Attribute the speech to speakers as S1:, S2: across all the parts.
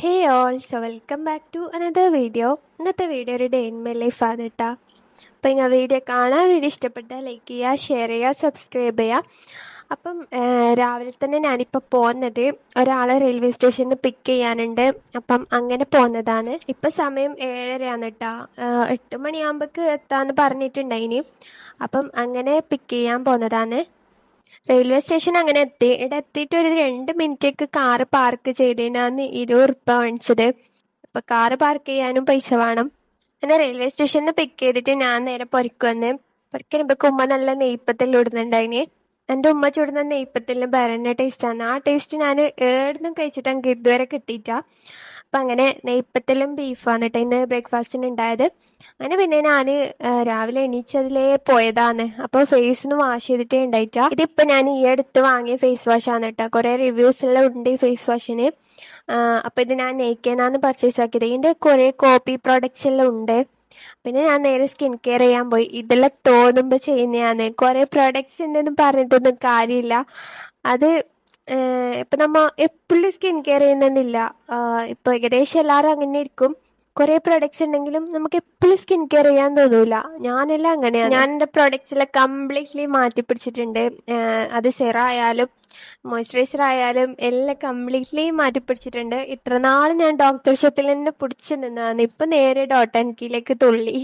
S1: Hey all, so welcome back to another video. ഇന്നത്തെ video ഒരു day in my life ആണ് കേട്ടോ. അപ്പം നിങ്ങൾ വീഡിയോ കാണാൻ വീഡിയോ ഇഷ്ടപ്പെട്ടാൽ ലൈക്ക് ചെയ്യുക, ഷെയർ ചെയ്യുക, സബ്സ്ക്രൈബ് ചെയ്യുക. അപ്പം രാവിലെ തന്നെ ഞാനിപ്പോൾ പോകുന്നത് ഒരാളെ റെയിൽവേ സ്റ്റേഷനിൽ പിക്ക് ചെയ്യാനുണ്ട്. അപ്പം അങ്ങനെ പോകുന്നതാണ്. ഇപ്പം സമയം 7:30 കേട്ടോ. 8 മണിയാകുമ്പോഴേക്ക് എത്താമെന്ന് പറഞ്ഞിട്ടുണ്ടായിനി. അപ്പം അങ്ങനെ പിക്ക് ചെയ്യാൻ പോകുന്നതാണ്. റെയിൽവേ സ്റ്റേഷൻ അങ്ങനെ എത്തി. ഇവിടെ എത്തിയിട്ട് ഒരു 2 മിനിറ്റേക്ക് കാറ് പാർക്ക് ചെയ്തതിനാണ് 20 ഉറുപ്പ വാങ്ങിച്ചത്. അപ്പൊ കാറ് പാർക്ക് ചെയ്യാനും പൈസ വേണം. അങ്ങനെ റെയിൽവേ സ്റ്റേഷനിൽ പിക്ക് ചെയ്തിട്ട് ഞാൻ നേരെ പൊരക്ക് വന്ന്. പൊരക്ക് വരുമ്പോഴേക്ക് ഉമ്മ നല്ല നെയ്പ്പത്തെല്ലാം ഇടുന്നുണ്ടായിന്. എൻ്റെ ഉമ്മ ചുടുന്ന നെയ്പ്പത്തെല്ലാം ഭരണ ടേസ്റ്റാണ്. ആ ടേസ്റ്റ് ഞാൻ ഏടുന്നും കഴിച്ചിട്ട് എനിക്ക് ഇതുവരെ കിട്ടിയിട്ടാ. അപ്പം അങ്ങനെ നെയ്പ്പത്തലും ബീഫാണ് കേട്ടോ ഇന്ന് ബ്രേക്ക്ഫാസ്റ്റിന് ഉണ്ടായത്. അങ്ങനെ പിന്നെ ഞാൻ രാവിലെ എണീച്ചതിലേ പോയതാണ്. അപ്പോൾ ഫേസിന് വാഷ് ചെയ്തിട്ടേ ഉണ്ടായിട്ടാ. ഇതിപ്പോൾ ഞാൻ ഈ അടുത്ത് വാങ്ങിയ ഫേസ് വാഷ് ആണ് കേട്ടോ. കുറേ റിവ്യൂസ് എല്ലാം ഉണ്ട് ഈ ഫേസ് വാഷിന്. അപ്പോൾ ഇത് ഞാൻ നെയ്ക്കേന്നാന്ന് പർച്ചേസ് ആക്കിയത്. ഇതിൻ്റെ കുറേ കോപ്പി പ്രോഡക്റ്റ്സ് എല്ലാം ഉണ്ട്. പിന്നെ ഞാൻ നേരെ സ്കിൻ കെയർ ചെയ്യാൻ പോയി. ഇതെല്ലാം തോന്നുമ്പോൾ ചെയ്യുന്നതാണ്. കുറേ പ്രോഡക്റ്റ്സ് ഉണ്ടെന്ന് പറഞ്ഞിട്ടൊന്നും കാര്യമില്ല. അത് ഇപ്പം നമ്മ എപ്പോഴും സ്കിൻ കെയർ ചെയ്യുന്നില്ല. ഇപ്പം ഏകദേശം എല്ലാവരും അങ്ങനെ ഇരിക്കും. കുറേ പ്രൊഡക്ട്സ് ഉണ്ടെങ്കിലും നമുക്ക് എപ്പോഴും സ്കിൻ കെയർ ചെയ്യാൻ തോന്നൂല. ഞാനെല്ലാം അങ്ങനെയാണ്. ഞാൻ എൻ്റെ പ്രൊഡക്ട്സിലെ കംപ്ലീറ്റ്ലി മാറ്റി പിടിച്ചിട്ടുണ്ട്. അത് സെറ ആയാലും മോയ്സ്ചറൈസർ ആയാലും എല്ലാം കംപ്ലീറ്റ്ലി മാറ്റി പിടിച്ചിട്ടുണ്ട്. ഇത്ര നാൾ ഞാൻ ഡോക്ടർ ഷോപ്പിൽ തന്നെ പിടിച്ചു നിന്നതാണ്. ഇപ്പം നേരെ ഡോട്ടാൻകിയിലേക്ക് തുള്ളി.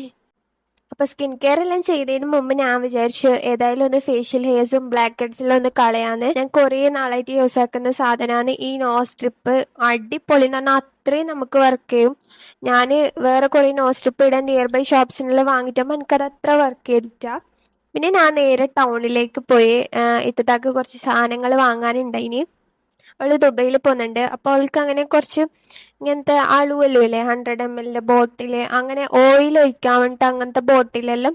S1: അപ്പോൾ സ്കിൻ കെയർ എല്ലാം ചെയ്തതിന് മുമ്പ് ഞാൻ വിചാരിച്ചു ഏതായാലും ഒന്ന് ഫേഷ്യൽ ഹെയർസും ബ്ലാക്ക് ഹെഡ്സെല്ലാം ഒന്ന് കളയാന്ന്. ഞാൻ കുറേ നാളായിട്ട് യൂസ് ആക്കുന്ന സാധനമാണ് ഈ നോസ് സ്ട്രിപ്പ്. അടിപൊളി എന്ന് പറഞ്ഞാൽ അത്രയും നമുക്ക് വർക്ക് ചെയ്യും. ഞാൻ വേറെ കുറേ നോസ് സ്ട്രിപ്പ് ഇടാൻ നിയർ ബൈ ഷോപ്സിനെല്ലാം വാങ്ങിയിട്ടാകുമ്പോൾ എനിക്കത് അത്ര വർക്ക് ചെയ്തിട്ടാ. പിന്നെ ഞാൻ നേരെ ടൗണിലേക്ക് പോയി. ഇത്തത്താക്ക് കുറച്ച് സാധനങ്ങൾ വാങ്ങാനുണ്ടായിനി. അവള് ദുബൈയിൽ പോകുന്നുണ്ട്. അപ്പോൾ അവൾക്ക് അങ്ങനെ കുറച്ച് ഇങ്ങനത്തെ അളുവല്ലേ 100 ml ബോട്ടില്, അങ്ങനെ ഓയിൽ ഒഴിക്കാൻ വേണ്ടിയിട്ട് അങ്ങനത്തെ ബോട്ടിലെല്ലാം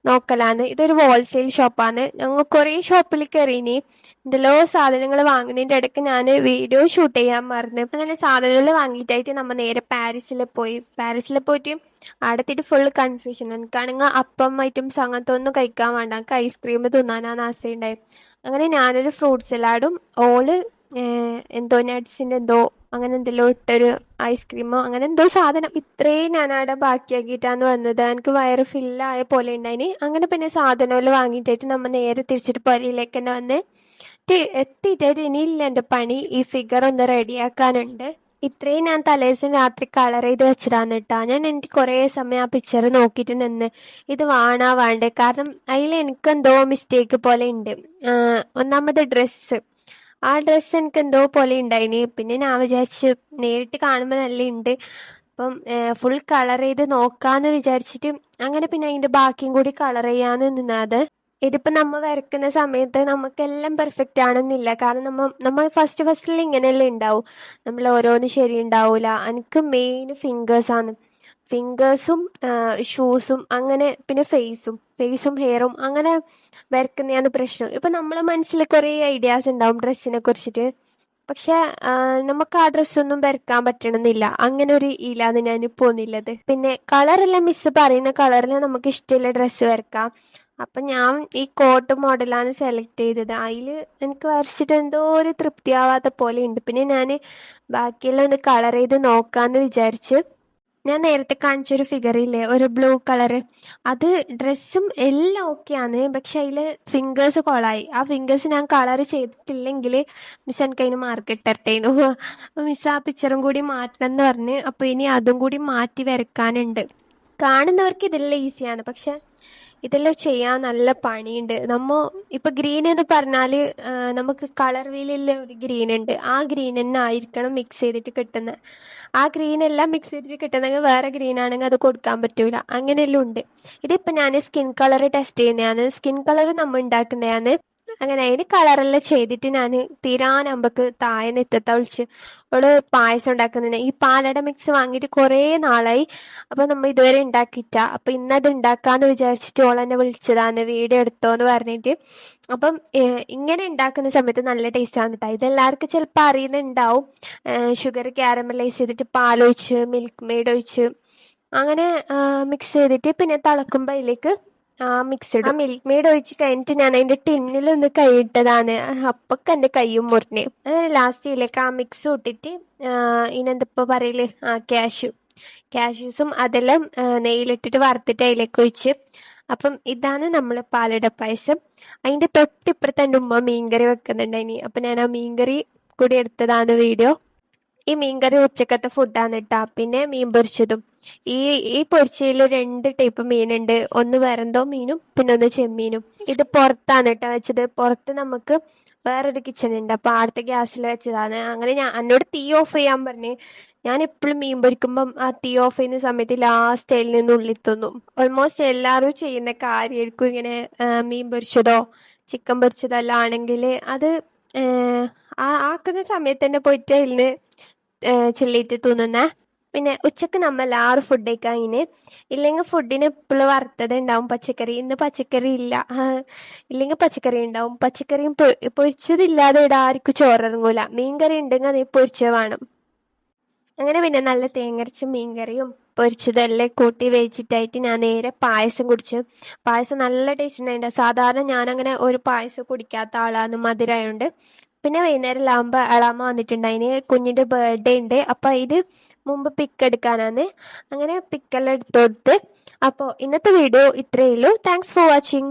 S1: നോക്കലാന്ന്. ഇതൊരു ഹോൾസെയിൽ ഷോപ്പാണ്. ഞങ്ങൾ കുറേ ഷോപ്പിൽ കയറിയിനി. എന്തെല്ലോ സാധനങ്ങൾ വാങ്ങുന്നതിൻ്റെ ഇടയ്ക്ക് ഞാൻ വീഡിയോ ഷൂട്ട് ചെയ്യാൻ മറന്നു. അങ്ങനെ സാധനങ്ങൾ വാങ്ങിയിട്ടായിട്ട് നമ്മൾ നേരെ പാരീസിൽ പോയി. പാരീസിൽ പോയിട്ട് അവിടെ എത്തിയിട്ട് ഫുൾ കൺഫ്യൂഷൻ. എനിക്കാണെങ്കിൽ അപ്പം ഐറ്റംസ് അങ്ങനത്തെ ഒന്നും കഴിക്കാൻ വേണ്ട. എനിക്ക് ഐസ്ക്രീം തിന്നാനാണ് ആശയുണ്ടായത്. അങ്ങനെ ഞാനൊരു ഫ്രൂട്ട് സലാഡും ഓള് എന്തോ നട്ട്സിൻ്റെ എന്തോ അങ്ങനെ എന്തെല്ലോ ഇട്ടൊരു ഐസ്ക്രീമോ അങ്ങനെ എന്തോ സാധനം ഇത്രയും ഞാൻ അവിടെ ബാക്കിയാക്കിയിട്ടാണ് വന്നത്. എനിക്ക് വയറ് ഫില്ലായ പോലെ ഉണ്ടായിന്. അങ്ങനെ പിന്നെ സാധനമെല്ലാം വാങ്ങിയിട്ടായിട്ട് നമ്മൾ നേരെ തിരിച്ചിട്ട് പൊരയിലേക്ക് തന്നെ വന്ന് എത്തിയിട്ടായിട്ട് ഇനിയില്ല എൻ്റെ പണി. ഈ ഫിഗർ ഒന്ന് റെഡിയാക്കാനുണ്ട്. ഇത്രയും ഞാൻ തലേദിവസം രാത്രി കളർ ചെയ്ത് വെച്ചതാണ് കേട്ടോ. ഞാൻ എനിക്ക് കുറേ സമയം ആ പിക്ചർ നോക്കിയിട്ട് നിന്ന് ഇത് വേണ്ടേ. കാരണം അതിൽ എനിക്കെന്തോ മിസ്റ്റേക്ക് പോലെ ഉണ്ട്. ഒന്നാമത് ഡ്രസ്സ്, ആ ഡ്രസ്സ് എനിക്ക് എന്തോ പോലെ ഉണ്ടായിനി. പിന്നെ ഞാൻ വിചാരിച്ചു നേരിട്ട് കാണുമ്പോൾ നല്ല ഉണ്ട്, അപ്പം ഫുൾ കളർ ചെയ്ത് നോക്കാമെന്ന് വിചാരിച്ചിട്ട് അങ്ങനെ പിന്നെ അതിൻ്റെ ബാക്കിയും കൂടി കളർ ചെയ്യാമെന്ന് നിന്നത്. ഇതിപ്പോൾ നമ്മൾ വരയ്ക്കുന്ന സമയത്ത് നമുക്കെല്ലാം പെർഫെക്റ്റ് ആണെന്നില്ല. കാരണം നമ്മൾ ഫസ്റ്റിൽ ഇങ്ങനെയല്ലേ ഉണ്ടാവും. നമ്മൾ ഓരോന്ന് ശരി ഉണ്ടാവില്ല. എനിക്ക് മെയിൻ ഫിംഗേഴ്സാണ്. ഫിംഗേഴ്സും ഷൂസും അങ്ങനെ പിന്നെ ഫേസും ഹെയറും അങ്ങനെ വരയ്ക്കുന്നതാണ് പ്രശ്നം. ഇപ്പം നമ്മളെ മനസ്സിൽ കുറേ ഐഡിയാസ് ഉണ്ടാവും ഡ്രസ്സിനെ കുറിച്ചിട്ട്. പക്ഷെ നമുക്ക് ആ ഡ്രസ്സൊന്നും വരയ്ക്കാൻ പറ്റണമെന്നില്ല. അങ്ങനെ ഒരു ഇല്ലാന്ന് ഞാൻ പോകുന്നില്ലത്. പിന്നെ കളറെല്ലാം മിസ്സ് പറയുന്ന കളറിൽ നമുക്ക് ഇഷ്ടമുള്ള ഡ്രസ്സ് വരയ്ക്കാം. അപ്പം ഞാൻ ഈ കോട്ട് മോഡലാണ് സെലക്ട് ചെയ്തത്. അതിൽ എനിക്ക് വരച്ചിട്ട് എന്തോ ഒരു തൃപ്തിയാവാത്ത പോലെ ഉണ്ട്. പിന്നെ ഞാൻ ബാക്കിയെല്ലാം ഒന്ന് കളർ ചെയ്ത് നോക്കാമെന്ന് വിചാരിച്ച് ഞാൻ നേരത്തെ കാണിച്ചൊരു ഫിഗറില്ലേ ഒരു ബ്ലൂ കളറ്, അത് ഡ്രസ്സും എല്ലാം ഓക്കെയാണ്. പക്ഷെ അതിൽ ഫിംഗേഴ്സ് കൊളായി. ആ ഫിംഗേഴ്സ് ഞാൻ കളർ ചെയ്തിട്ടില്ലെങ്കിൽ മിസ് എനിക്ക് അതിന് മാർക്ക് ഇട്ടേനു. അപ്പോൾ മിസ് ആ പിക്ചറും കൂടി മാറ്റണം എന്ന് പറഞ്ഞ് അപ്പോൾ ഇനി അതും കൂടി മാറ്റി വരയ്ക്കാനുണ്ട്. കാണുന്നവർക്ക് ഇതെല്ലാം ഈസിയാണ്, പക്ഷെ ഇതെല്ലാം ചെയ്യാൻ നല്ല പണിയുണ്ട്. ഇപ്പം ഗ്രീൻ എന്ന് പറഞ്ഞാൽ നമുക്ക് കളർ വീലുള്ള ഒരു ഗ്രീൻ ഉണ്ട്. ആ ഗ്രീൻ തന്നെ ആയിരിക്കണം മിക്സ് ചെയ്തിട്ട് കിട്ടുന്നത്. ആ ഗ്രീൻ എല്ലാം മിക്സ് ചെയ്തിട്ട് കിട്ടുന്നെങ്കിൽ വേറെ ഗ്രീൻ ആണെങ്കിൽ അത് കൊടുക്കാൻ പറ്റൂല. അങ്ങനെയെല്ലാം ഉണ്ട്. ഇതിപ്പോൾ ഞാൻ സ്കിൻ കളർ ടെസ്റ്റ് ചെയ്യുന്നതാണ്. സ്കിൻ കളർ നമ്മൾ ഉണ്ടാക്കുന്നതാണ്. അങ്ങനെ അതിന് കളറെല്ലാം ചെയ്തിട്ട് ഞാൻ തീരാനാകുമ്പോൾക്ക് താഴെ നെത്തത്ത വിളിച്ച് അവള് പായസം ഉണ്ടാക്കുന്നുണ്ട്. ഈ പാലട മിക്സ് വാങ്ങിയിട്ട് കുറേ നാളായി. അപ്പം നമ്മൾ ഇതുവരെ ഉണ്ടാക്കിയിട്ട. അപ്പം ഇന്നത് ഉണ്ടാക്കാമെന്ന് വിചാരിച്ചിട്ട് ഓളെന്നെ വിളിച്ചതാണ് വീഡിയോ എടുത്തോന്ന് പറഞ്ഞിട്ട്. അപ്പം ഇങ്ങനെ ഉണ്ടാക്കുന്ന സമയത്ത് നല്ല ടേസ്റ്റാണ് കേട്ടോ. ഇതെല്ലാവർക്കും ചിലപ്പോൾ അറിയുന്നുണ്ടാവും. ഷുഗർ ക്യാരമലൈസ് ചെയ്തിട്ട് പാലൊഴിച്ച് മിൽക്ക് മെയ്ഡ് ഒഴിച്ച് അങ്ങനെ മിക്സ് ചെയ്തിട്ട് പിന്നെ തിളക്കുമ്പോൾ അതിലേക്ക് ആ മിക്സ്ഡ് മിൽക്ക് മെയ്ഡ് ഒഴിച്ച് കഴിഞ്ഞിട്ട് ഞാൻ അതിന്റെ ടിന്നിലൊന്ന് കൈയിട്ടതാണ്. അപ്പൊക്കെ എന്റെ കയ്യും മുറിഞ്ഞ്. അങ്ങനെ ലാസ്റ്റ് ഇതിലേക്ക് ആ മിക്സ് ഇട്ടിട്ട് ഇതിനെന്തിപ്പോ പറയല് കാഷ്യൂസും അതെല്ലാം നെയ്യിലിട്ടിട്ട് വറുത്തിട്ട് അതിലേക്ക് ഒഴിച്ച്. അപ്പം ഇതാണ് നമ്മൾ പാലട പായസം. അതിന്റെ തൊട്ടിപ്പുറത്ത് എൻ്റെ ഉമ്മ മീൻകറി വെക്കുന്നുണ്ടായിനി. അപ്പൊ ഞാൻ ആ മീൻകറി കൂടി എടുത്തതാണ് വീഡിയോ. ഈ മീൻകറി ഉച്ചക്കത്തെ ഫുഡാണ് കേട്ടാ. പിന്നെ മീൻ പൊരിച്ചതും. ഈ പൊരിച്ചതിൽ 2 ടൈപ്പ് മീനുണ്ട്. ഒന്ന് വേറെന്തോ മീനും പിന്നെ ഒന്ന് ചെമ്മീനും. ഇത് പുറത്താണ് കേട്ടോ വെച്ചത്. പുറത്ത് നമുക്ക് വേറൊരു കിച്ചൺ ഉണ്ട്. അപ്പൊ ആടത്തെ ഗ്യാസിൽ വെച്ചതാണ്. അങ്ങനെ എന്നോട് തീ ഓഫ് ചെയ്യാൻ പറഞ്ഞ്. ഞാൻ എപ്പോഴും മീൻ പൊരിക്കുമ്പം ആ തീ ഓഫ് ചെയ്യുന്ന സമയത്ത് ലാസ്റ്റ് അതിൽ നിന്ന് ഉള്ളിൽ തോന്നും. ഓൾമോസ്റ്റ് എല്ലാവരും ചെയ്യുന്ന കാര്യമായിരിക്കും ഇങ്ങനെ മീൻ പൊരിച്ചതോ ചിക്കൻ പൊരിച്ചതോ എല്ലാം ആണെങ്കിൽ അത് ആക്കുന്ന സമയത്ത് തന്നെ പോയിട്ട് അതിൽ നിന്ന് ചില്ലിയിട്ട് തിന്നുന്നേ. പിന്നെ ഉച്ചക്ക് നമ്മൾ 6 ഫുഡ് കഴിക്കാൻ ഇനി ഇല്ലെങ്കിൽ ഫുഡിന് എപ്പോഴും വറുത്തത് ഉണ്ടാവും, പച്ചക്കറി. ഇന്ന് പച്ചക്കറി ഇല്ല. ഇല്ലെങ്കിൽ പച്ചക്കറി ഉണ്ടാവും. പച്ചക്കറിയും പൊരിച്ചതില്ലാതെ ഇവിടെ ആർക്കും ചോറിറങ്ങൂല. മീൻകറി ഉണ്ടെങ്കിൽ അത് പൊരിച്ചത് വേണം. അങ്ങനെ പിന്നെ നല്ല തേങ്ങരച്ച മീൻകറിയും പൊരിച്ചതും എല്ലാം കൂട്ടി വേവിച്ചിട്ടായിട്ട് ഞാൻ നേരെ പായസം കുടിച്ചു. പായസം നല്ല ടേസ്റ്റ് ഉണ്ടായിട്ടുണ്ട്. സാധാരണ ഞാനങ്ങനെ ഒരു പായസം കുടിക്കാത്ത ആളാണ് മധുരമായോണ്ട്. പിന്നെ വൈകുന്നേരം ആകുമ്പോൾ എളാമ്മ വന്നിട്ടുണ്ട്. അതിന് കുഞ്ഞിൻ്റെ ബർത്ത്ഡേ ഉണ്ട്. അപ്പം ഇത് മുമ്പ് പിക്ക് എടുക്കാനാണ്. അങ്ങനെ പിക്കെല്ലാം എടുത്തു കൊടുത്ത്. അപ്പോൾ ഇന്നത്തെ വീഡിയോ ഇത്രയേ ഉള്ളൂ. Thanks for watching.